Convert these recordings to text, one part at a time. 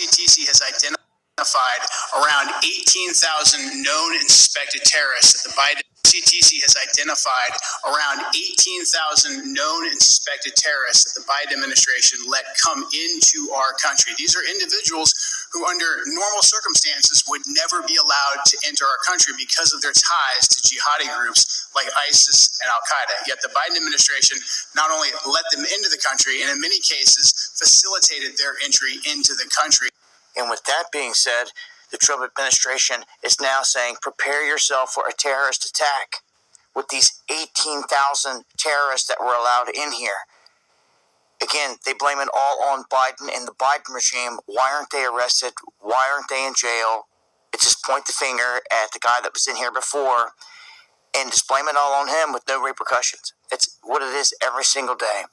CTC has identified around 18,000 known and suspected terrorists that the Biden CTC has identified around 18,000 known and suspected terrorists that the Biden administration let come into our country. These are individuals who under normal circumstances would never be allowed to enter our country because of their ties to jihadi groups like ISIS and Al-Qaeda. Yet the Biden administration not only let them into the country, and in many cases facilitated their entry into the country. And with that being said, the Trump administration is now saying, prepare yourself for a terrorist attack with these 18,000 terrorists that were allowed in here. Again, they blame it all on Biden and the Biden regime. Why aren't they arrested? Why aren't they in jail? It's just point the finger at the guy that was in here before and just blame it all on him with no repercussions. It's what it is every single day.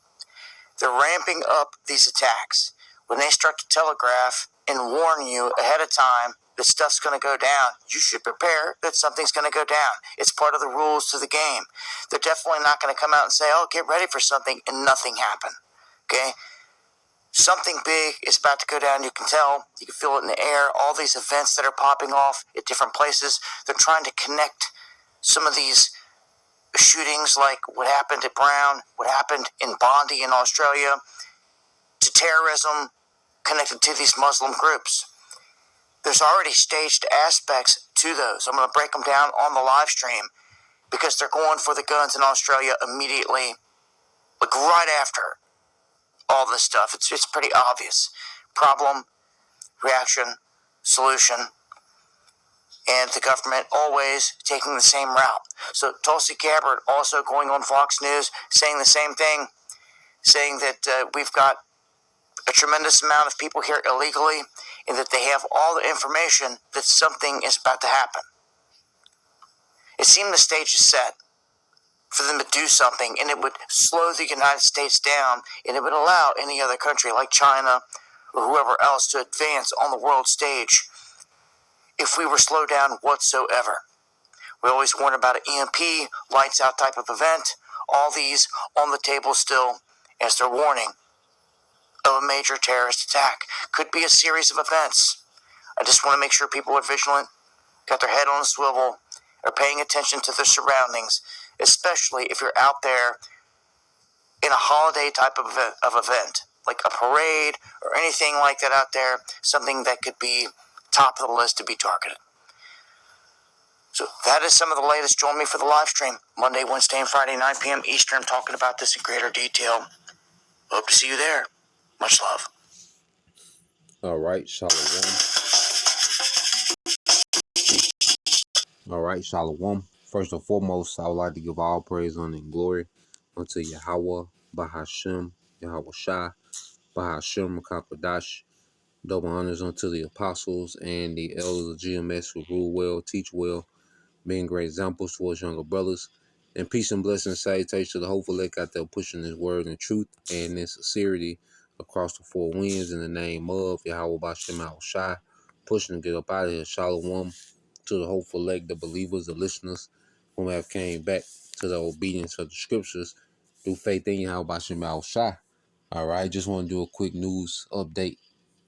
They're ramping up these attacks. When they start to telegraph and warn you ahead of time that stuff's going to go down, you should prepare that something's going to go down. It's part of the rules to the game. They're definitely not going to come out and say, oh, get ready for something, and nothing happen. Okay? Something big is about to go down. You can tell. You can feel it in the air. All these events that are popping off at different places, they're trying to connect some of these shootings like what happened at Brown, what happened in Bondi in Australia, to terrorism connected to these Muslim groups. There's already staged aspects to those. I'm going to break them down on the live stream because they're going for the guns in Australia immediately, like right after all this stuff. It's pretty obvious. Problem, reaction, solution, and the government always taking the same route. So Tulsi Gabbard also going on Fox News saying the same thing, saying that we've got a tremendous amount of people here illegally and that they have all the information that something is about to happen. It seemed the stage is set for them to do something, and it would slow the United States down, and it would allow any other country like China or whoever else to advance on the world stage if we were slowed down whatsoever. We always warn about an EMP, lights out type of event, all these on the table still as they're warning of a major terrorist attack. Could be a series of events. I just want to make sure people are vigilant, got their head on a swivel, are paying attention to their surroundings, especially if you're out there in a holiday type of event, like a parade or anything like that out there, something that could be top of the list to be targeted. So that is some of the latest. Join me for the live stream Monday, Wednesday, and Friday, 9 p.m. Eastern, talking about this in greater detail. Hope to see you there. Much love. All right, Shalom. All right, Shalom. First and foremost, I would like to give all praise, honor, and glory unto Yahweh, Bahashem, Yahweh Shai, Bahashem, Makakwadash. Double honors unto the apostles and the elders of GMS who rule well, teach well, being great examples towards younger brothers. And peace and blessings, salutations to the hopeful elect out there pushing this word and truth and in sincerity across the four winds in the name of Yahweh Bashem Al Shai, pushing to get up out of here. Shalom to the hopeful elect, the believers, the listeners who have came back to the obedience of the scriptures through faith in Yahweh Bashem Al Shai. All right, just want to do a quick news update.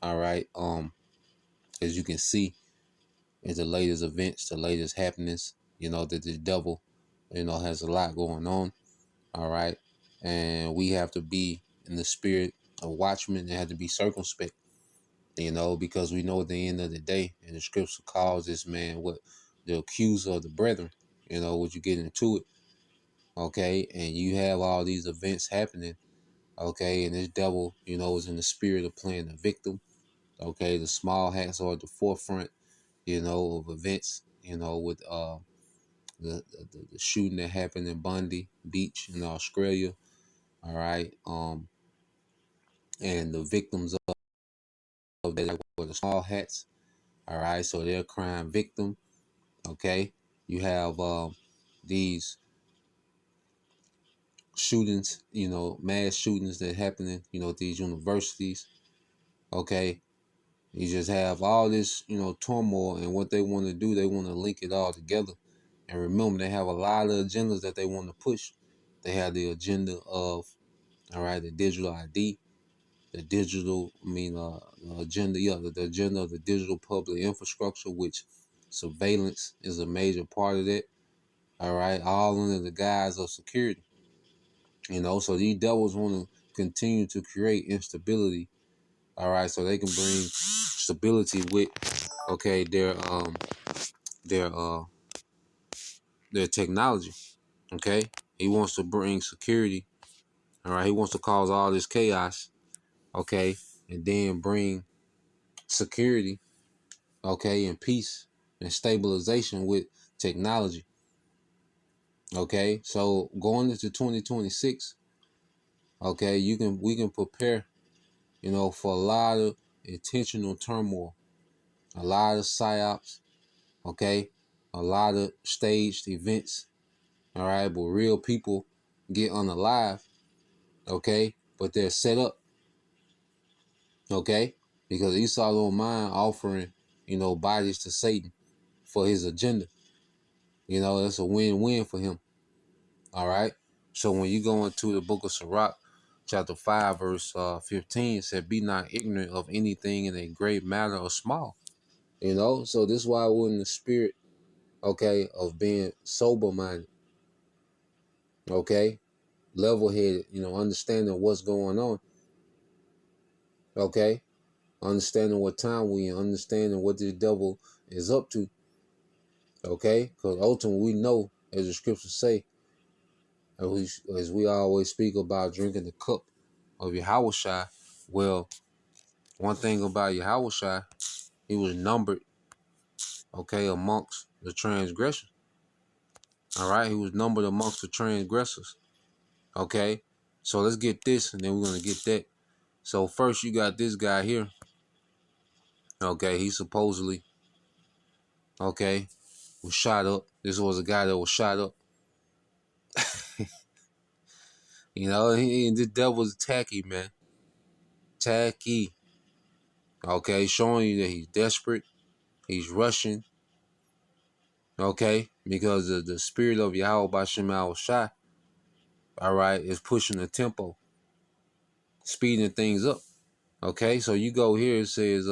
All right, as you can see, is the latest events, the latest happenings, that the devil, has a lot going on. All right. And we have to be in the spirit of watchmen and have to be circumspect, because we know at the end of the day, and the scripture calls this man what the accuser of the brethren, what you get into it. Okay. And you have all these events happening. Okay. And this devil, is in the spirit of playing the victim. Okay. The small hats are at the forefront, of events, with the shooting that happened in Bondi Beach in Australia. All right. And the victims of that were the small hats. All right. So they're a crime victim. Okay. You have these shootings, mass shootings that happening, at these universities. Okay. You just have all this, turmoil, and what they want to do, they want to link it all together. And remember, they have a lot of agendas that they want to push. They have the agenda of, all right, the digital ID. the digital, agenda, the agenda of the digital public infrastructure, which surveillance is a major part of that. All right, all under the guise of security. So these devils want to continue to create instability. All right, so they can bring stability with, okay, their their technology. Okay, he wants to bring security. All right, he wants to cause all this chaos. Okay, and then bring security. Okay, and peace and stabilization with technology. Okay, so going into 2026, okay, we can prepare, for a lot of intentional turmoil, a lot of psyops, okay, a lot of staged events, all right, but real people get unalive, okay, but they're set up, okay, because Esau don't mind offering, bodies to Satan for his agenda. It's a win-win for him. All right. So when you go into the book of Sirach, chapter 5, verse 15, it said, be not ignorant of anything in a great matter or small. So this is why we're in the spirit, okay, of being sober-minded, okay, level-headed, understanding what's going on, okay, understanding what time we in, understanding what this devil is up to, okay, because ultimately we know, as the scriptures say, as we always speak about drinking the cup of Yahushua. Well, one thing about Yahushua, he was numbered, okay, amongst the transgressors. All right, he was numbered amongst the transgressors. Okay, so let's get this, and then we're gonna get that. So first, you got this guy here. Okay, he supposedly, okay, was shot up. This was a guy that was shot up. The devil's tacky, man. Tacky. Okay, showing you that he's desperate. He's rushing. Okay, because the spirit of Yahweh Bashem Al Shai, all right, is pushing the tempo, speeding things up. Okay, so you go here, it says,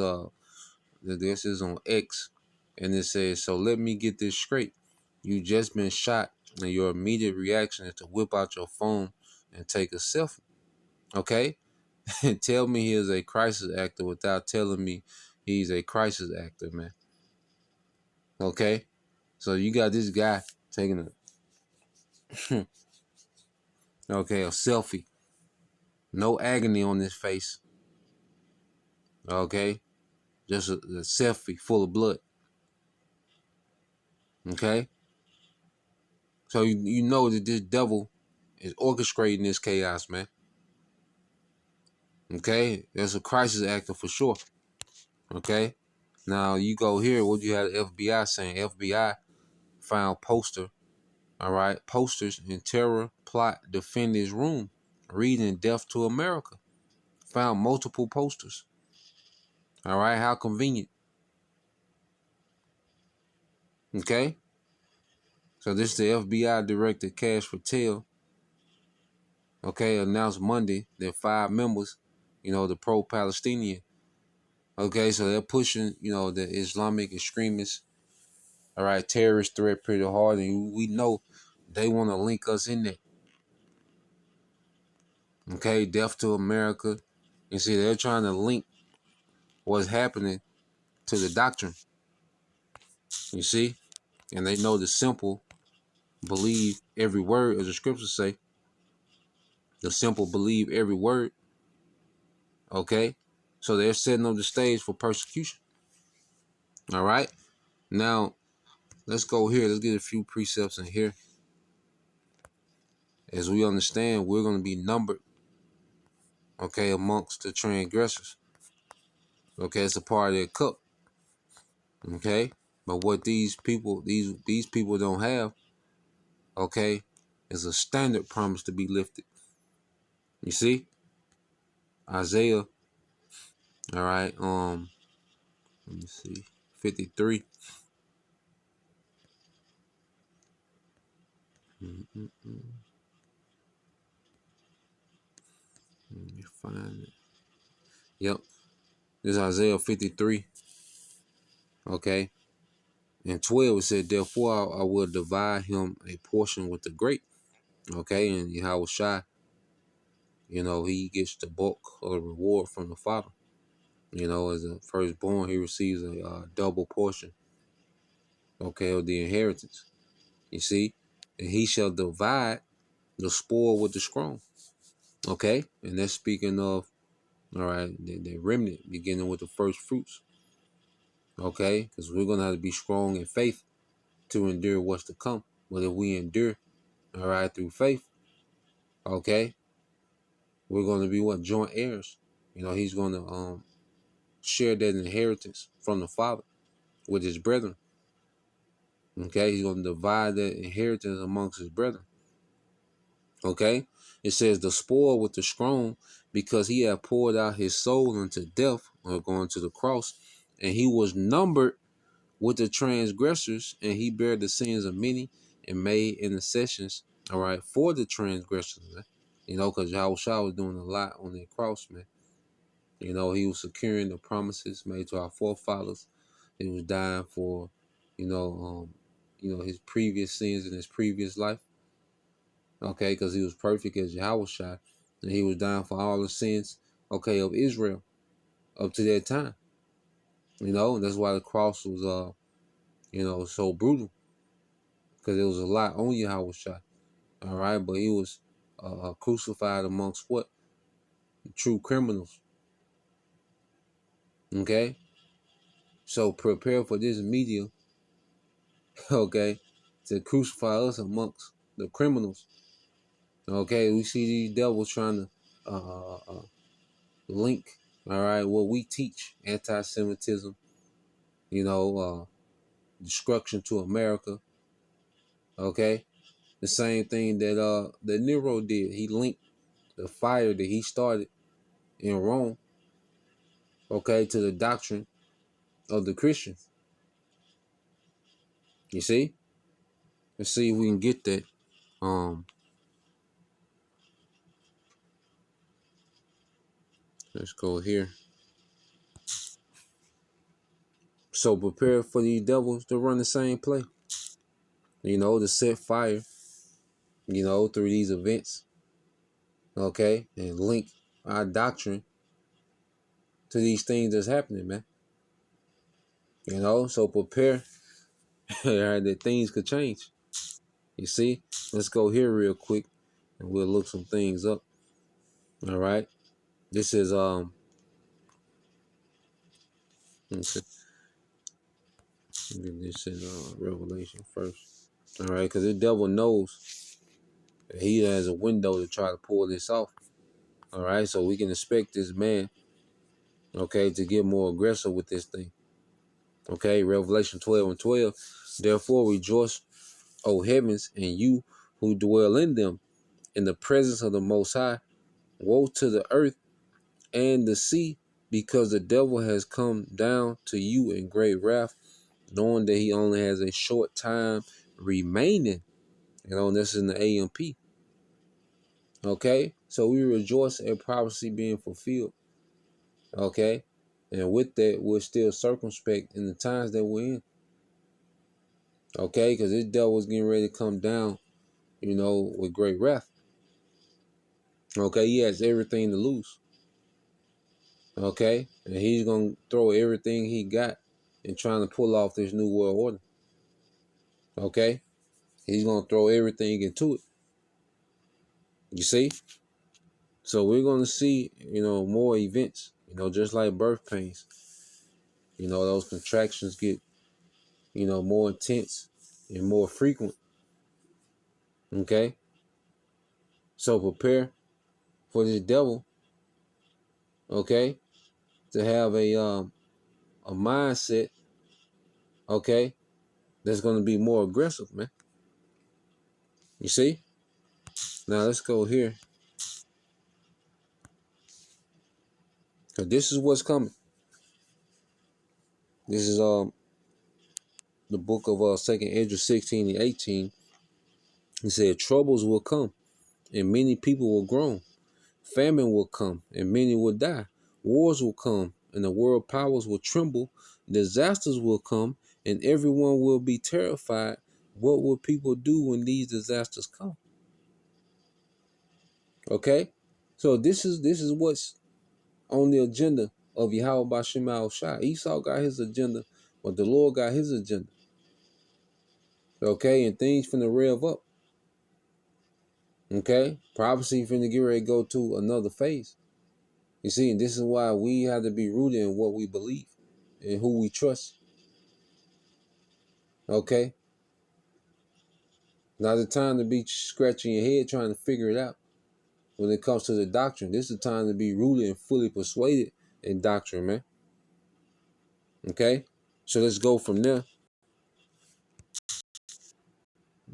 this is on X, and it says, so let me get this straight. You just been shot, and your immediate reaction is to whip out your phone and take a selfie. Okay, and tell me he is a crisis actor without telling me he's a crisis actor, man. Okay, so you got this guy taking a okay, a selfie. No agony on his face. Okay, just a selfie full of blood. Okay, so you know that this devil is orchestrating this chaos, man. Okay, that's a crisis actor for sure. Okay, now you go here. What you have the FBI saying? FBI found poster. All right, posters in terror plot defend his room. Reading Death to America. Found multiple posters. All right, how convenient. Okay, so this is the FBI director Cash Patel. Okay, announced Monday that 5 members, the pro-Palestinian. Okay, so they're pushing, the Islamic extremists, all right, terrorist threat pretty hard, and we know they want to link us in there. Okay, Death to America. You see, they're trying to link what's happening to the doctrine. You see, and they know the simple believe every word, as the scriptures say. The simple believe every word. Okay, so they're setting up the stage for persecution. All right, now let's go here. Let's get a few precepts in here. As we understand, we're going to be numbered, okay, amongst the transgressors. Okay, it's a part of their cup. Okay, but what these people don't have, okay, is a standard promise to be lifted. You see, Isaiah. All right, let me see, 53. Let me find it. Yep. This is Isaiah 53. Okay. And 12 it said, therefore I will divide him a portion with the great. Okay, and Yahweh Shai, he gets the bulk of the reward from the Father. As a firstborn, he receives a double portion, okay, of the inheritance. You see? And he shall divide the spoil with the strong. Okay? And that's speaking of, all right, the remnant, beginning with the first fruits. Okay? Because we're going to have to be strong in faith to endure what's to come. But if we endure, all right, through faith, okay, we're going to be what? Joint heirs. He's going to share that inheritance from the Father with his brethren. Okay? He's going to divide that inheritance amongst his brethren. Okay? It says the spoil with the strong, because he had poured out his soul unto death, or going to the cross, and he was numbered with the transgressors, and he bare the sins of many and made intercessions, all right, for the transgressors, man. Because Yahushua was doing a lot on that cross, man. He was securing the promises made to our forefathers. He was dying for, his previous sins in his previous life. Okay, because he was perfect as Yahushua, and he was dying for all the sins, okay, of Israel up to that time. And that's why the cross was, so brutal, because there was a lot on Yahushua. All right, but he was crucified amongst what? The true criminals. Okay, so prepare for this media, okay, to crucify us amongst the criminals. Okay, we see these devils trying to link, all right, what we teach, anti-Semitism, destruction to America. Okay, the same thing that Nero did. He linked the fire that he started in Rome, okay, to the doctrine of the Christians. You see? Let's see if we can get that. Let's go here. So prepare for these devils to run the same play. To set fire, through these events. Okay, and link our doctrine to these things that's happening, man. So prepare that things could change. You see? Let's go here real quick and we'll look some things up. All right. This is let's get this in Revelation first. All right, because the devil knows that he has a window to try to pull this off. All right, so we can expect this man, okay, to get more aggressive with this thing. Okay, Revelation 12:12. Therefore rejoice, O heavens, and you who dwell in them, in the presence of the Most High. Woe to the earth and the sea, because the devil has come down to you in great wrath, knowing that he only has a short time remaining. And this is in the AMP. Okay, so we rejoice at prophecy being fulfilled. Okay, and with that, we're still circumspect in the times that we're in. Okay, because this devil is getting ready to come down, with great wrath. Okay, he has everything to lose. Okay, and he's going to throw everything he got in trying to pull off this new world order. Okay, he's going to throw everything into it. You see? So we're going to see, more events, just like birth pains. Those contractions get, more intense and more frequent. Okay? So prepare for this devil, okay, to have a mindset, okay, that's going to be more aggressive, man. You see? Now let's go here. Because this is what's coming. This is the book of 2nd Ezra 16:18. He said, troubles will come, and many people will groan. Famine will come, and many will die. Wars will come, and the world powers will tremble. Disasters will come, and everyone will be terrified. What will people do when these disasters come? Okay, so this is what's on the agenda of Yahweh Bashim Al Shah. Esau got his agenda, but the Lord got his agenda. Okay, and things finna rev up. Okay, prophecy finna get ready to go to another phase. You see, and this is why we have to be rooted in what we believe and who we trust. Okay, not the time to be scratching your head trying to figure it out. When it comes to the doctrine, this is the time to be rooted and fully persuaded in doctrine, man. Okay, so let's go from there.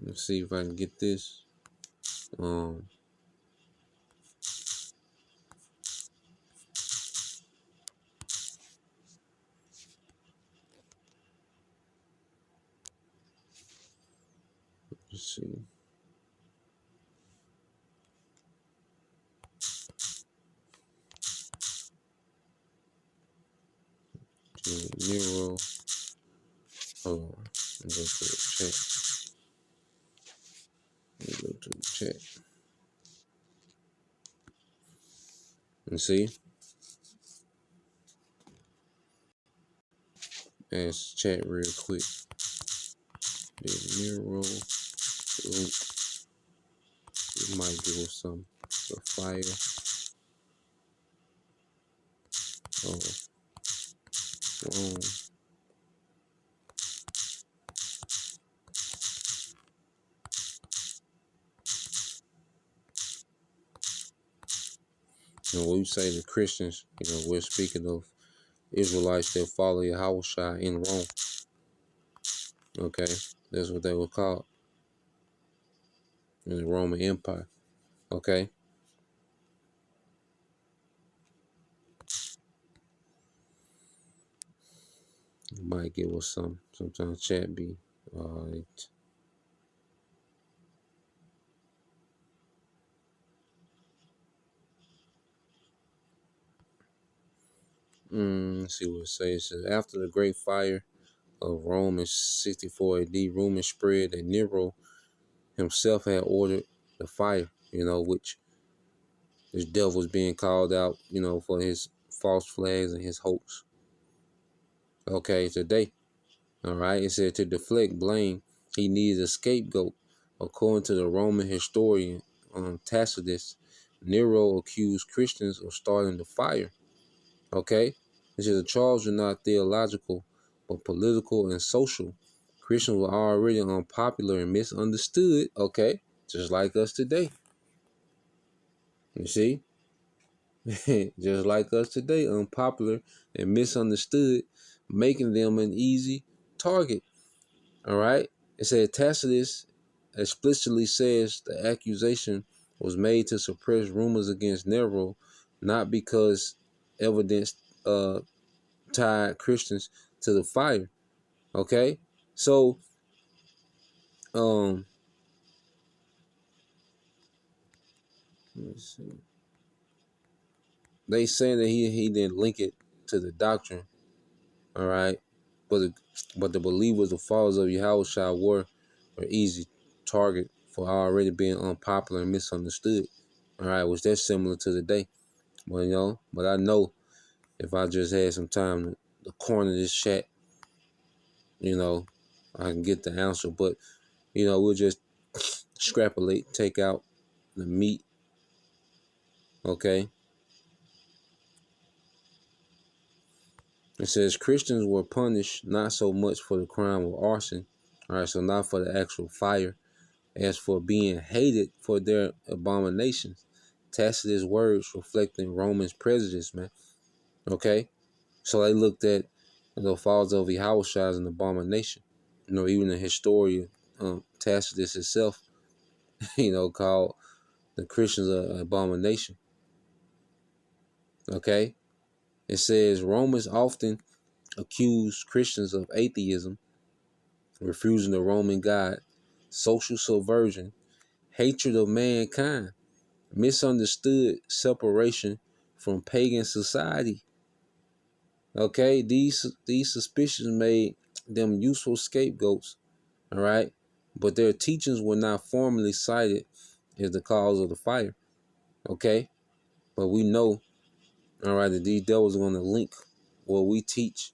Let's see if I can get this. Let's see. Nero. Hold on. Let me go to the chat. Let me go to the chat. And see. Ask chat real quick. Nero. Luke. It might give us some. The fire. Oh. Wrong. When we say the Christians, we're speaking of Israelites that follow Yahushua in Rome. Okay, that's what they were called in the Roman Empire. Okay, you might give us some. Sometimes chat be all right. Let's see what it says. It says after the great fire of Rome in 64 AD, rumors spread that Nero himself had ordered the fire. Which this devil was being called out. For his false flags and his hoax. Okay, today. All right, it said to deflect blame, he needed a scapegoat. According to the Roman historian Tacitus, Nero accused Christians of starting the fire. Okay, this is the charge was not theological, but political and social. Christians were already unpopular and misunderstood. Okay, just like us today. You see, just like us today, unpopular and misunderstood, making them an easy target. All right. It said Tacitus explicitly says the accusation was made to suppress rumors against Nero, not because evidence tied Christians to the fire. Okay. So let me see. They saying that he didn't link it to the doctrine. All right. But the believers, the followers of Yahushua were easy target for already being unpopular and misunderstood. All right, which that's similar to today. But I know if I just had some time to corner this chat, I can get the answer. But, we'll just extrapolate, take out the meat. Okay. It says Christians were punished not so much for the crime of arson. All right, so not for the actual fire, as for being hated for their abominations. Tacitus' words reflecting Romans' prejudice, man. Okay? So they looked at the falls of Yahushua as an abomination. Even the historian Tacitus himself, called the Christians an abomination. Okay? It says Romans often accuse Christians of atheism, refusing the Roman God, social subversion, hatred of mankind, misunderstood separation from pagan society. Okay, these suspicions made them useful scapegoats. All right, but their teachings were not formally cited as the cause of the fire. Okay, but we know, all right, that these devils are going to link what we teach.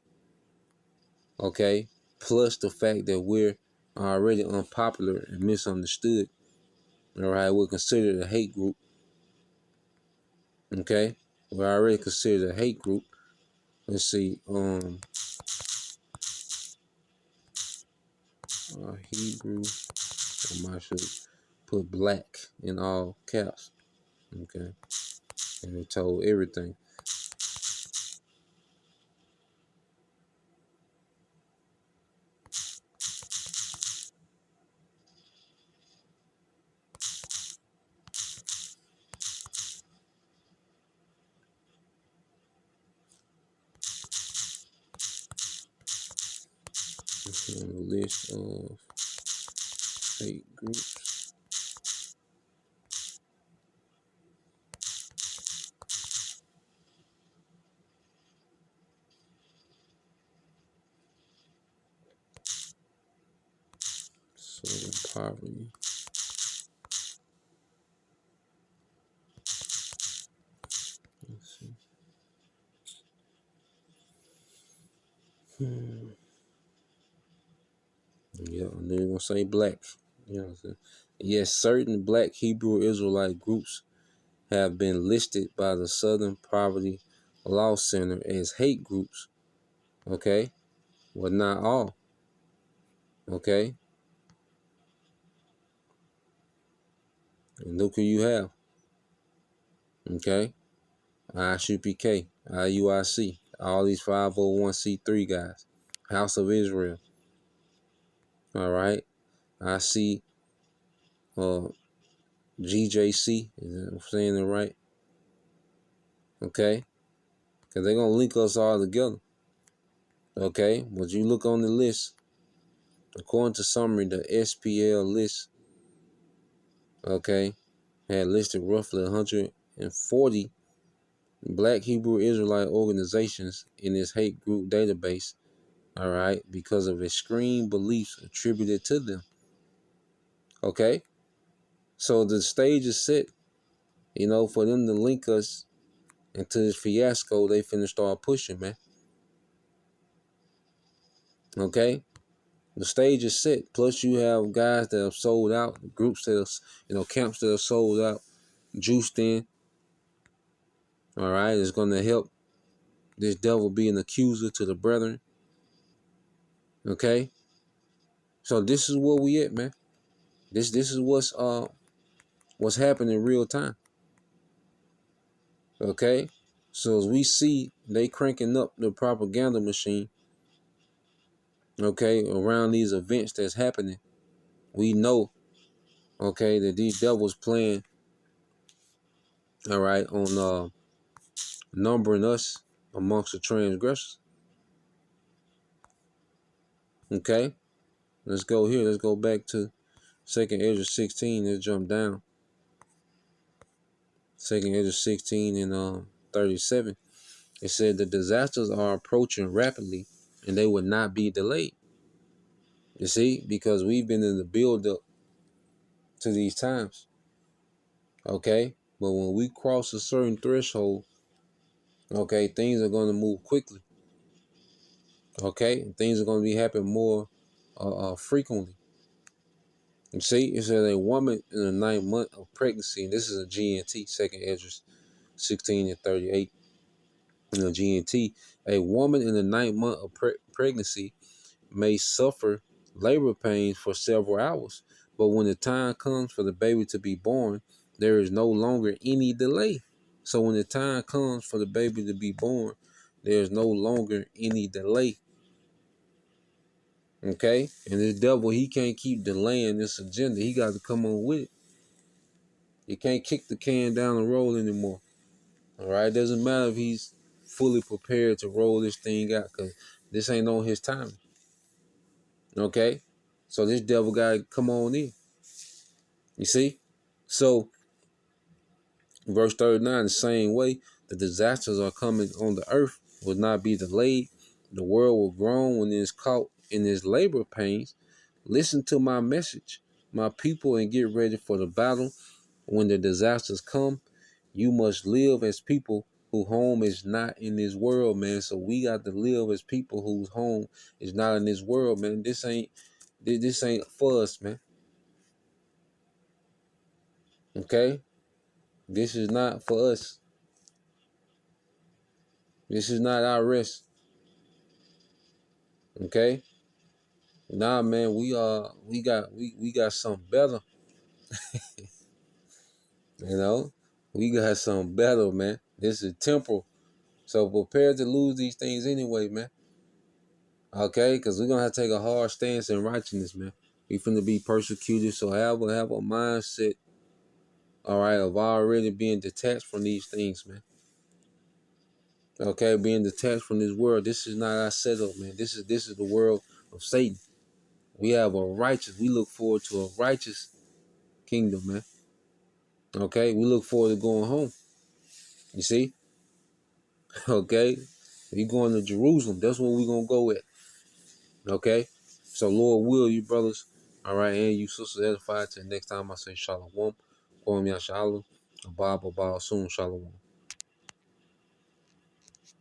Okay, plus the fact that we're already unpopular and misunderstood. All right, we're considered a hate group. Okay, we're already considered a hate group. Let's see, Hebrew. I should put black in all caps. Okay, and it told everything. On the list of hate groups. Southern poverty. Let's see. Yeah, and they're gonna say black. You know what I'm saying? Yes, certain black Hebrew Israelite groups have been listed by the Southern Poverty Law Center as hate groups. Okay, well, not all. Okay, and look who you have. Okay, ISUPK, IUIC, all these 501c3 guys, House of Israel. All right, I see GJC, is that I'm saying it right? Okay, because they're going to link us all together. Okay, but you look on the list, according to summary, the SPL list, okay, had listed roughly 140 black Hebrew Israelite organizations in its hate group database, all right, because of extreme beliefs attributed to them. Okay, so the stage is set, you know, for them to link us into this fiasco. They finna start pushing, man. Okay, the stage is set. Plus, you have guys that have sold out, groups that have, you know, camps that have sold out, juiced in. All right, it's gonna help this devil be an accuser to the brethren. Okay, so this is where we at, man. This is what's happening in real time. Okay, so as we see they cranking up the propaganda machine, okay, around these events that's happening, we know, okay, that these devils playing, all right, on numbering us amongst the transgressors. Okay, let's go here. Let's go back to 2nd Ezra 16. Let's jump down. 2nd Ezra 16 and 37. It said the disasters are approaching rapidly and they would not be delayed. You see, because we've been in the build up to these times. Okay, but when we cross a certain threshold, okay, things are going to move quickly. Okay, things are going to be happening more frequently. You see, it says a woman in the 9th month of pregnancy, and this is a GNT, 2nd Ezra 16 and 38. You know, GNT, a woman in the 9th month of pregnancy may suffer labor pains for several hours, but when the time comes for the baby to be born, there is no longer any delay. So when the time comes for the baby to be born, there's no longer any delay. Okay? And this devil, he can't keep delaying this agenda. He got to come on with it. He can't kick the can down the road anymore. All right? It doesn't matter if he's fully prepared to roll this thing out, because this ain't on his time. Okay? So this devil got to come on in. You see? So, verse 39, the same way, The disasters are coming on the earth will not be delayed. The world will groan when it is caught in its labor pains. Listen to my message, my people, and get ready for the battle. When the disasters come, you must live as people whose home is not in this world, man. So we got to live as people whose home is not in this world, man. This ain't for us, man. Okay? This is not for us. This is not our rest. Okay? Nah, man, we got something better. You know? We got something better, man. This is temporal. So prepare to lose these things anyway, man. Okay? Because we're gonna have to take a hard stance in righteousness, man. We finna be persecuted, so have a mindset, all right, of already being detached from these things, man. Okay, being detached from this world. This is not our setup, man. This is the world of Satan. We look forward to a righteous kingdom, man. Okay, we look forward to going home. You see? Okay? We going to Jerusalem. That's where we gonna go at. Okay? So Lord will, you brothers, all right, and you sisters edified. Till next time I say shalom. Kwam Yashala. Abba soon. Shalom.